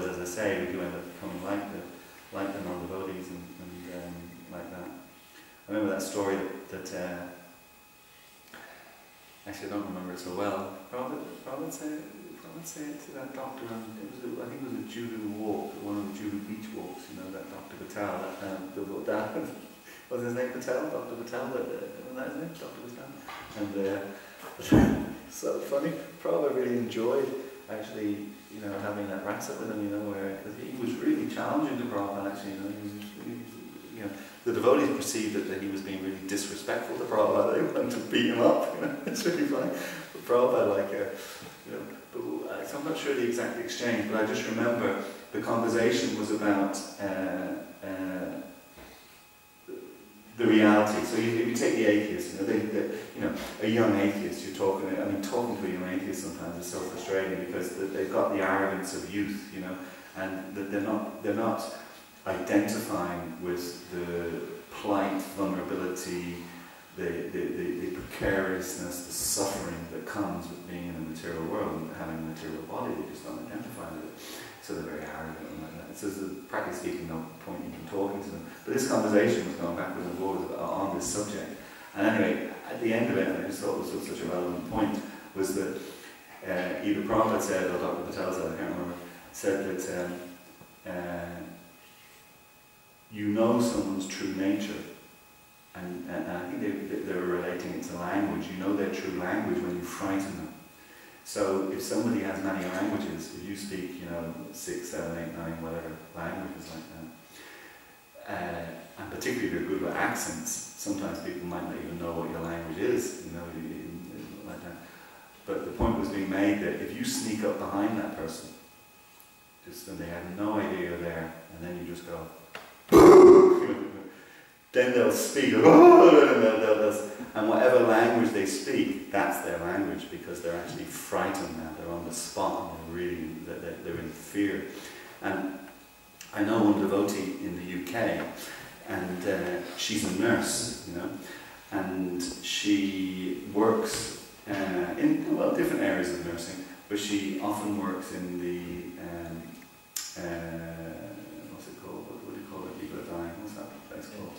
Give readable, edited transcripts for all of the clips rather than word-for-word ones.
otherwise, as I say, we do end up becoming like the non-devotees and like that. I remember that story that actually I don't remember it so well. Prabhupada said it to that doctor, and I think it was a Juhu walk, one of the Juhu beach walks, you know, that Dr. Patel, that was his name Patel? Dr. Patel, wasn't that his name? Dr. Patel? And so funny, Prabhupada really enjoyed actually, you know, having that wrestle with him, you know, where, because he was really challenging to Prabhupada actually, you know, he was really, you know, the devotees perceived that he was being really disrespectful to Prabhupada. They wanted to beat him up, you know, it's really funny. But Prabhupada, like, you know, but I'm not sure the exact exchange, but I just remember the conversation was about the reality. So if you take the atheist, you know, a young atheist, you're talking. I mean, talking to a young atheist sometimes is so frustrating because they've got the arrogance of youth, you know, and that they're not identifying with the plight, vulnerability, the precariousness, the suffering that comes with being in a material world and having a material body. They just don't identify with it. So they're very arrogant and like that. So there's, practically speaking, no point in talking to them. But this conversation was going backwards and forwards on this subject. And anyway, at the end of it, and I just thought it was such a relevant point, was that either Prabhupada said, or Dr. Patel said, I can't remember, said that you know someone's true nature. And I think they were relating it to language. You know their true language when you frighten them. So if somebody has many languages, if you speak, you know, 6, 7, 8, 9, whatever languages like that, and particularly if you're good with accents, sometimes people might not even know what your language is, you know, like that. But the point was being made that if you sneak up behind that person, just and they have no idea you're there, and then you just go, then they'll speak, and whatever language they speak, that's their language, because they're actually frightened now. They're on the spot, and they're in fear. And I know one devotee in the UK, and she's a nurse, you know, and she works in different areas of nursing, but she often works in the what's it called? What do you call it? People are dying. What's that place called?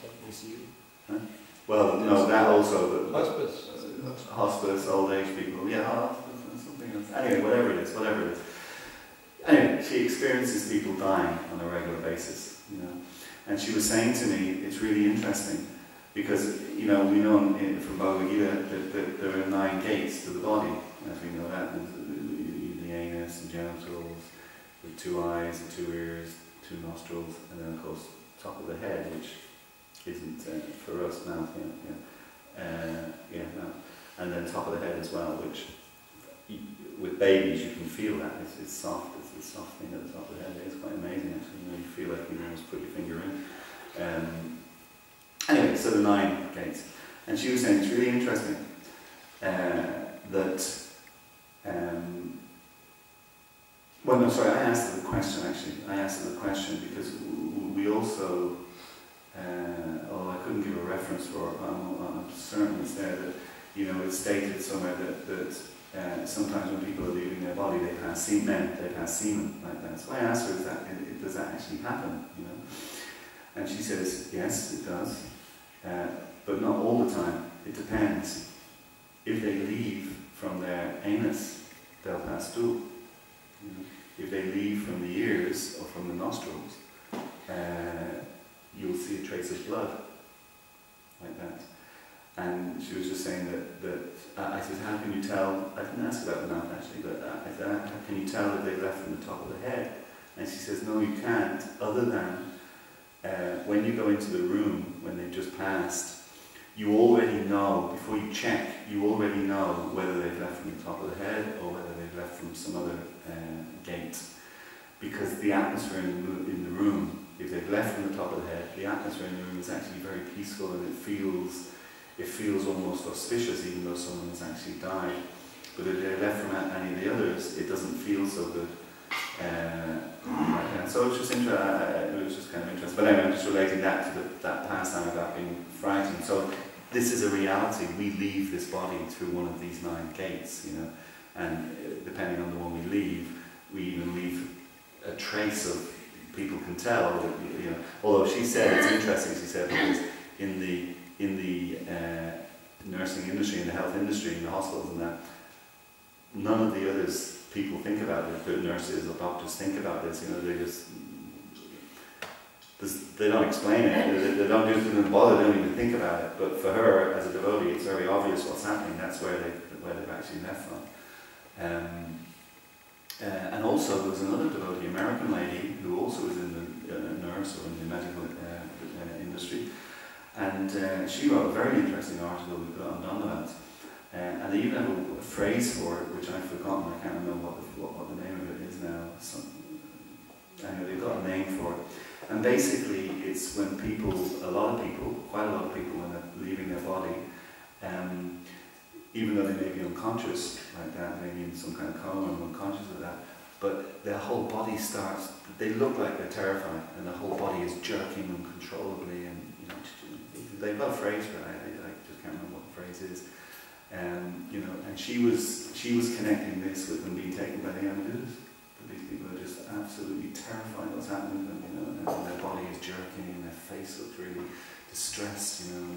Huh? Well, no, that also. Hospice. Hospice, old age people. Yeah, hospice, something else. Anyway, whatever it is. Anyway, she experiences people dying on a regular basis, you know. And she was saying to me, it's really interesting, because, you know, we know from Bhagavad Gita that there are 9 gates to the body, as we know that. The anus, the genitals, the 2 eyes, the 2 ears, 2 nostrils, and then of course top of the head, which isn't for us mouth, and then top of the head as well, which with babies you can feel that it's soft. It's a soft thing at the top of the head. It's quite amazing actually. You know, you feel like you can almost put your finger in. Anyway, so the 9 gates, and she was saying it's really interesting that. Well, no, sorry. I asked her the question actually. I asked her the question because we also. Although I couldn't give a reference for it, I'm certain it's there that, you know, it's stated somewhere that sometimes when people are leaving their body, they pass semen like that. So I asked her, does that actually happen? You know, and she says, yes, it does, but not all the time. It depends. If they leave from their anus, they'll pass stool. You know? If they leave from the ears or from the nostrils, you'll see a trace of blood, like that. And she was just saying that I said, how can you tell? I didn't ask about the mouth actually, but I said, how can you tell that they left from the top of the head? And she says, no, you can't, other than when you go into the room, when they've just passed, you already know, before you check, you already know whether they've left from the top of the head or whether they've left from some other gate. Because the atmosphere in the room, if they've left from the top of the head, the atmosphere in the room is actually very peaceful, and it feels almost auspicious, even though someone has actually died. But if they're left from any of the others, it doesn't feel so good. So it's just it was just kind of interesting. But anyway, I'm just relating that to that pastime about being frightened. So this is a reality. We leave this body through one of these 9 gates, you know, and depending on the one we leave, we even leave a trace of, people can tell, you know, although she said, it's interesting, she said, because in the nursing industry, in the health industry, in the hospitals and that, none of the others, people think about it, the nurses or doctors think about this, you know, they don't explain it, they don't even bother, they don't even think about it, but for her, as a devotee, it's very obvious what's happening, that's where they've actually left from. And also there was another devotee, American lady, who also was in the nurse or in the medical industry, and she wrote a very interesting article on Donovan's, and they even have a phrase for it, which I've forgotten, I can't remember what the name of it is now. Anyway, they've got a name for it. And basically it's when people, quite a lot of people, when they're leaving their body, even though they may be unconscious like that, maybe in some kind of coma and unconscious of that, but their whole body starts, they look like they're terrified, and their whole body is jerking uncontrollably, and you know, they've got a phrase for it, I just can't remember what the phrase is. You know, and she was connecting this with them being taken by the Yamadutas. These people are just absolutely terrified what's happening to them, you know, and their body is jerking, and their face looks really distressed, you know,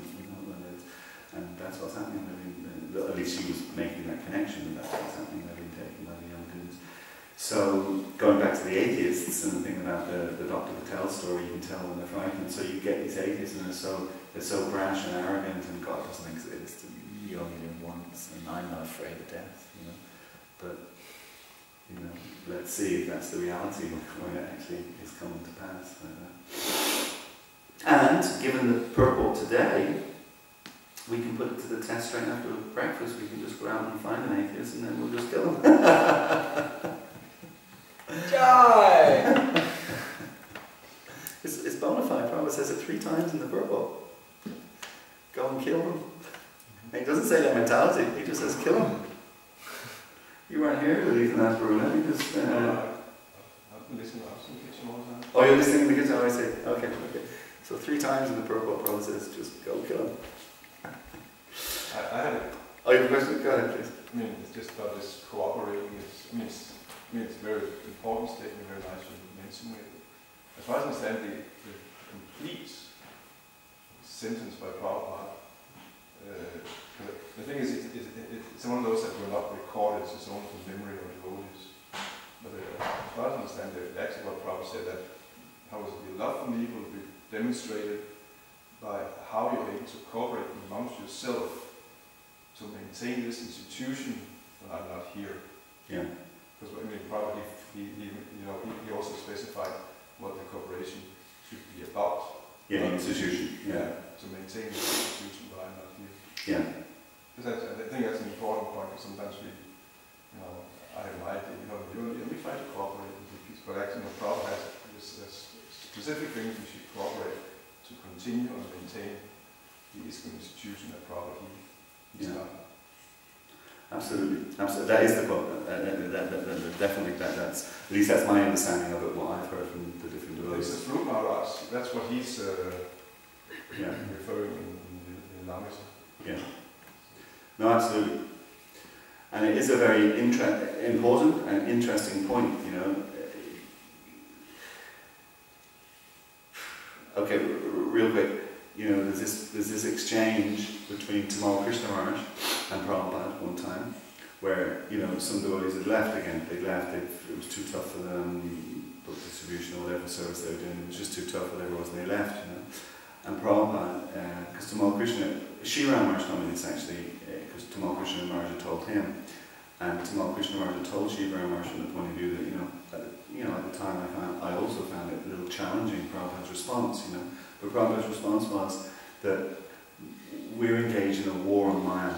and that's what's happening. I mean, at least she was making that connection, and that's what's happening. They're being taken by the Yamadutas. So going back to the atheists and the thing about the Dr. Patel story, you can tell when they're frightened. So you get these atheists, and they're so brash and arrogant, and God doesn't exist, and you only live once, and I'm not afraid of death, you know. But you know, let's see if that's the reality when it actually is coming to pass. And given the purport today, we can put it to the test straight after breakfast. We can just go out and find an atheist, and then we'll just kill him. Die! It's bona fide. Prabhupada says it 3 times in the purport. Go and kill them. And he doesn't say that mentality. He just says kill them. You weren't here to leave that room, I've been listening out in the kitchen all the time. Oh, you're listening in the kitchen? Oh, I see. Okay. So 3 times in the purport, Prabhupada says, just go kill him. I had a... Oh, you have a question? Go ahead, please. I mean, it's just about this cooperating. It's a very important statement, very nice to mention it. As far as I understand, the complete sentence by Prabhupada, the thing is, it's one of those that were not recorded, it's only from memory or devotees. But as far as I understand, actually what Prabhupada said, that how was the love for me will be demonstrated by how you're able to cooperate amongst yourself to maintain this institution when I'm not here. Yeah. Because I mean, probably he also specified what the cooperation should be about. Yeah, the institution. Yeah. To maintain this institution while I'm not here. Yeah. Because I think that's an important point. Because sometimes we, I have an idea. We try to cooperate with the people, but actually, Prabhupada has specific things we should cooperate to continue and maintain the ISKCON institution that Prabhupada he started. Absolutely. That is the quote. Definitely, that's at least that's my understanding of it. What I've heard from the different devotees. It's the Fruit Maharaj. That's what he's referring in language. Yeah. No, absolutely. And it is a very important and interesting point. Okay, real quick. There's this exchange between Tamal Krishna Maharaj and Prabhupada one time, where some devotees had left again. They left. It was too tough for them. Book distribution or whatever service they were doing. It was just too tough, whatever it was. They left. And Prabhupada, because Tamal Krishna, Shriram Maharaj told me this actually, because Tamal Krishna Maharaj had told him, and Tamal Krishna Maharaj had told Shriram Maharaj from the point of view that at the time I also found it a little challenging, Prabhupada's response. But Prabhupada's response was that we're engaged in a war on Maya,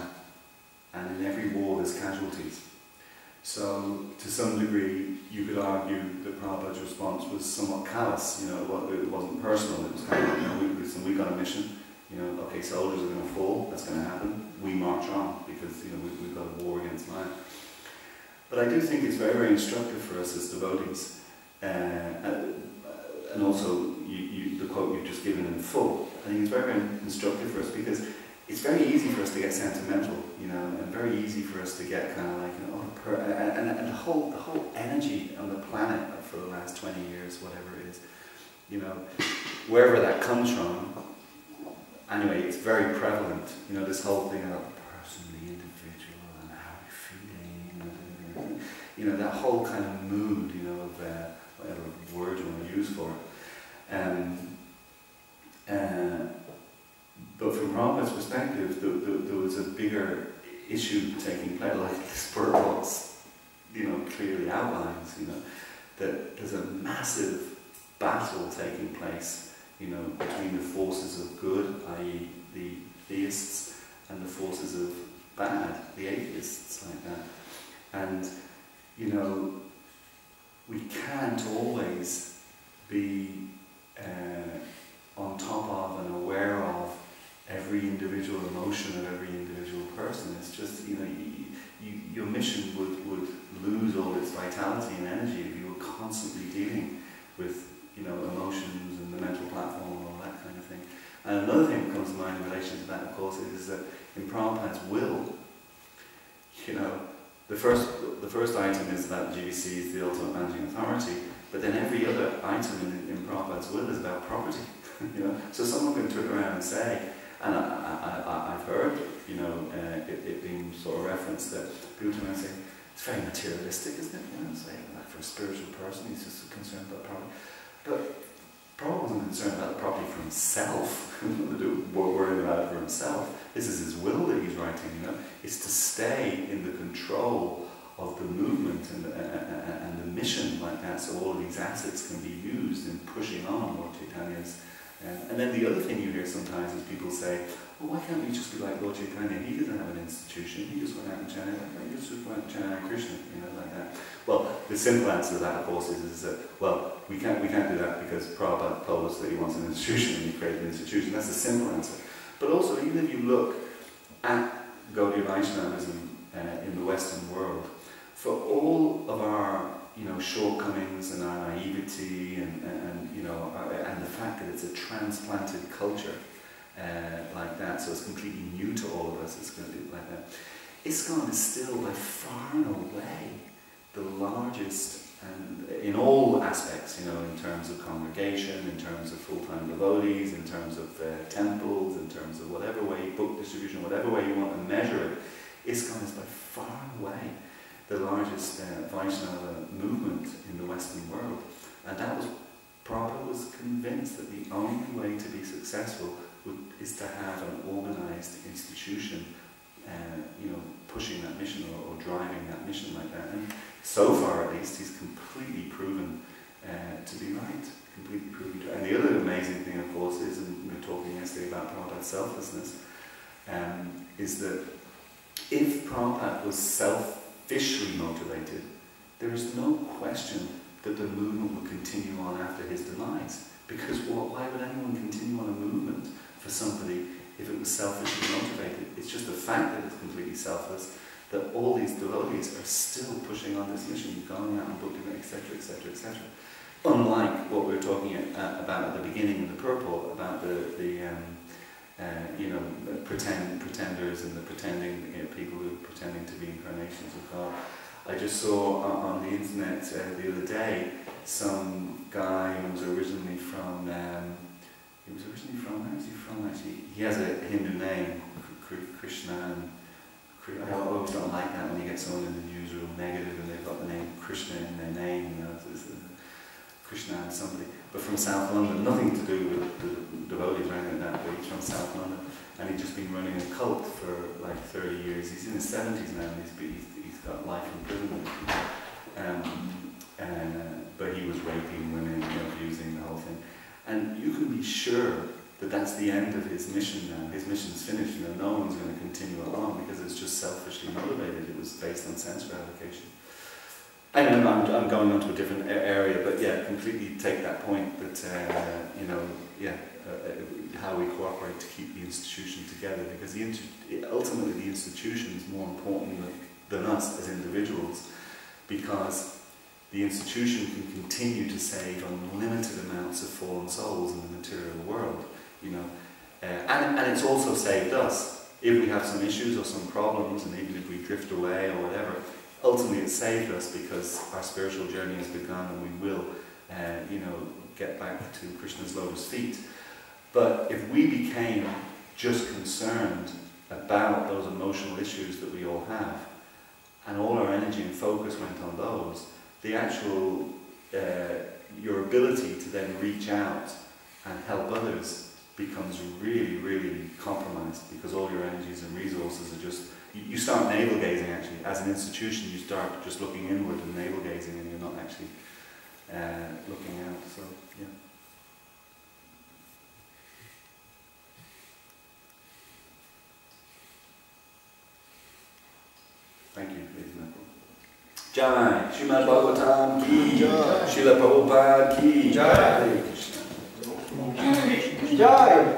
and in every war there's casualties. So, to some degree, you could argue that Prabhupada's response was somewhat callous. It wasn't personal. It was kind of like, we got a mission. Okay, soldiers are going to fall. That's going to happen. We march on because we've got a war against Maya. But I do think it's very, very instructive for us as devotees, and also the quote you've just given in full. I think it's very, very instructive for us because it's very easy for us to get sentimental, and very easy for us to get kind of like, oh, and the whole energy on the planet for the last 20 years, whatever it is, you know, wherever that comes from, anyway, it's very prevalent, you know, this whole thing about the person, the individual, and how you're feeling, you know, that whole kind of mood, you know, of whatever word you want to use for it. But from Prabhupada's perspective, there was a bigger issue taking place, like this purpose, you know, clearly outlines, you know, that there's a massive battle taking place, you know, between the forces of good, i.e. the theists, and the forces of bad, the atheists, like that. And, you know, we can't always be on top of and aware of every individual emotion of every individual person. It's just, you know, your mission would lose all its vitality and energy if you were constantly dealing with, you know, emotions and the mental platform and all that kind of thing. And another thing that comes to mind in relation to that, of course, is that in Prabhupada's will, you know, the first item is that GBC is the ultimate managing authority, but then every other item in Prabhupada's will is about property. You know, so someone can turn around and say, and I've heard, you know, it being sort of referenced that people turn around and say, it's very materialistic, isn't it? You know, say, like for a spiritual person, he's just concerned about property. But Prabhupada wasn't concerned about the property for himself, worrying about it for himself. This is his will that he's writing, you know. It's to stay in the control of the movement and the mission like that, so all of these assets can be used in pushing on Lord Chaitanya's. And then the other thing you hear sometimes is people say, well, why can't we just be like Lord Chaitanya? He doesn't have an institution, he just went out and chanted, he just went out and chanted Krishna, you know, like that. Well, the simple answer to that, of course, is that, well, we can't do that because Prabhupada told us that he wants an institution and he created an institution. That's the simple answer. But also, even if you look at Gaudiya Vaishnavism in the Western world, for all of our, you know, shortcomings and our naivety and you know, and the fact that it's a transplanted culture like that, so it's completely new to all of us, it's going to be like that. ISKCON is still by far and away the largest, and in all aspects, you know, in terms of congregation, in terms of full-time devotees, in terms of temples, in terms of whatever way, book distribution, whatever way you want to measure it, ISKCON is by far and away the largest Vaishnava movement in the Western world. And that was, Prabhupada was convinced that the only way to be successful is to have an organized institution, you know, pushing that mission or driving that mission like that. And so far, at least, he's completely proven to be right. Completely proven to. And the other amazing thing, of course, is, and we were talking yesterday about Prabhupada's selflessness, is that if Prabhupada was selfishly motivated, there is no question that the movement would continue on after his demise. Because why would anyone continue on a movement for somebody if it was selfishly motivated? It's just the fact that it's completely selfless, that all these devotees are still pushing on this mission, going out and booking it, etc., etc., etc. Unlike what we were talking about at the beginning in the purport, about the you know, pretenders and the pretending, you know, people who are pretending to be incarnations of God. I just saw on the internet the other day some guy who was originally from, where is he from actually? He has a Hindu name, Krishna, and I always don't like that when you get someone in the news real negative and they've got the name Krishna in their name, you know, it's Krishna and somebody, but from South London, nothing to do with the devotees or anything like that, but he's from South London, and he's just been running a cult for like 30 years. He's in his 70s now, and he's got life imprisonment. But he was raping women, you know, abusing the whole thing. And you can be sure that that's the end of his mission now. His mission's finished, you know, no one's going to continue along because it's just selfishly motivated. It was based on sense gratification. And I'm going on to a different area, but yeah, completely take that point that, you know, yeah, how we cooperate to keep the institution together, because ultimately the institution is more important than us as individuals, because the institution can continue to save unlimited amounts of fallen souls in the material world, you know, and it's also saved us. If we have some issues or some problems, and even if we drift away or whatever, ultimately it saved us because our spiritual journey has begun and we will, you know, get back to Krishna's lotus feet. But if we became just concerned about those emotional issues that we all have, and all our energy and focus went on those, the actual, your ability to then reach out and help others becomes really, really compromised, because all your energies and resources are just, you start navel gazing actually. As an institution, you start just looking inward and navel gazing, and you're not actually looking out. So, yeah. Thank you, ladies and gentlemen. Jai, Srimad Bhagavatam ki, Srila Prabhupada ki, Jai, Hare Krishna. Jai.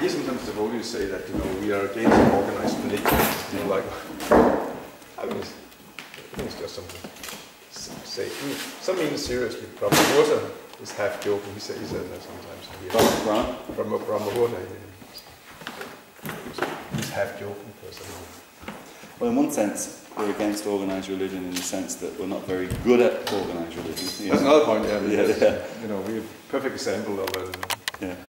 Here sometimes devotees say that, you know, we are against organized religion. You know, like, I mean, it's just something to say. Some mean it seriously. Brahma is half joking. He says that sometimes. From Brahma, he's half joking person. Well, in one sense, we're against organised religion in the sense that we're not very good at organised religion. That's another point. Yeah, yeah. You know, we're a perfect example of it. Yeah.